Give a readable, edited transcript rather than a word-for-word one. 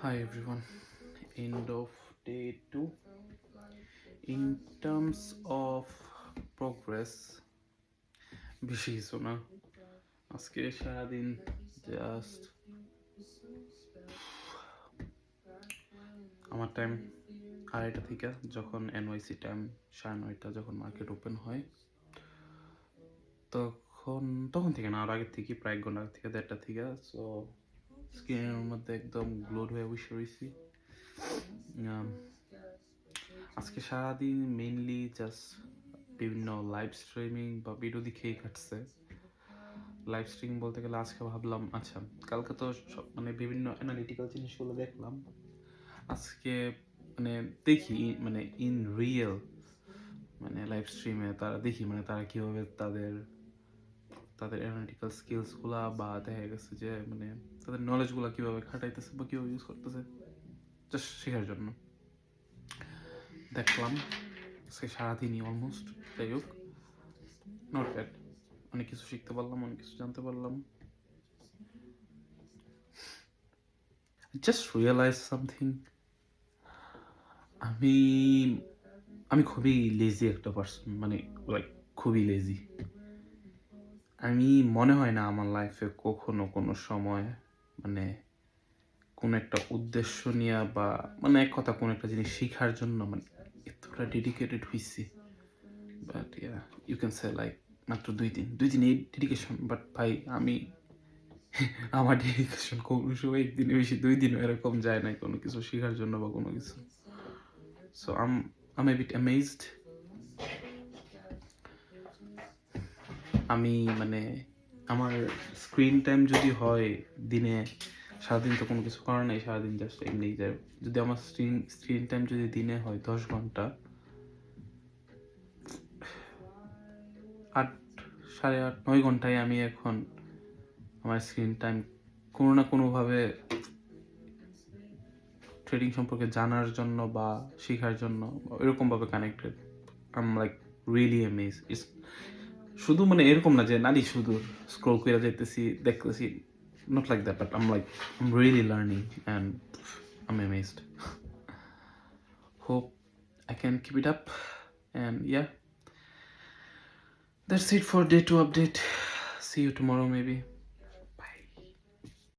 Hi everyone, end of day 2. In terms of progress, বেশি কিছু না। আজকে সারাদিন জাস্ট আমার টাইম 2:30 থেকে যখন এনওয়াইসি টাইম 9:30 যখন মার্কেট ওপেন হয় তখন থেকে না, আর আগের থেকে প্রায় 1 ঘন্টা আগে থেকে 1:30 থেকে। সো স্ক্রিনের মধ্যে একদম গ্লোড হয়ে বসে রয়েছি। আজকে সারাদিন মেইনলি জাস্ট বিভিন্ন লাইভ স্ট্রিমিং বা ভিডিও দেখেই কাটছে। লাইভ স্ট্রিমিং বলতে গেলে আজকে ভাবলাম আচ্ছা কালকে তো মানে বিভিন্ন অ্যানালিটিক্যাল জিনিসগুলো দেখলাম, আজকে মানে দেখি মানে ইন রিয়েল মানে লাইভ স্ট্রিমে তারা দেখি মানে তারা কীভাবে তাদের অ্যানালিটিক্যাল স্কিলসগুলা বা দেখা গেছে যে মানে তাদের নলেজগুলো কীভাবে খাটাইতেছে বা কীভাবে ইউজ করতেছে জাস্ট শেখার জন্য দেখলাম। আজকে সারাদিনই অলমোস্ট, যাই হোক নট ব্যাড, অনেক কিছু শিখতে পারলাম, অনেক কিছু জানতে পারলাম। জাস্ট রিয়েলাইজ সামথিং, আমি খুবই লেজি একটা পার্সন, মানে লাইক খুবই লেজি। আমি মনে হয় না আমার লাইফে কখনো কোনো সময় মানে কোনো একটা উদ্দেশ্য নিয়ে বা মানে এক কথা কোনো একটা জিনিস শেখার জন্য মানে এতটা ডেডিকেটেড হয়েছি। But you can say like মাত্র 2 দিন এই ডেডিকেশন। বাট ভাই আমি আমার ডেডিকেশন কোনো সময় 1 দিনে বেশি 2 দিনও এরকম যায় নাই কোনো কিছু শেখার জন্য বা কোনো কিছু। So am a bit amazed. আমি মানে আমার স্ক্রিন টাইম যদি হয় দিনে, সারাদিন তো কোনো কিছু করার নেই, সারাদিন জাস্ট এমনিই যায়। যদি আমার স্ক্রিন টাইম যদি দিনে হয় 10 ঘন্টা, 8 8.5 9 ঘন্টায় আমি এখন আমার স্ক্রিন টাইম কোনো না কোনোভাবে ট্রেডিং সম্পর্কে জানার জন্য বা শেখার জন্য এরকমভাবে connected. I am like really amaze. শুধু মানে এরকম না যে নারী শুধু স্ক্রল করে যাইতেছি দেখতেছি, not like that, but I'm really learning and I'm amazed. Hope I can keep it up, and yeah, that's it for day 2 update. See you tomorrow maybe.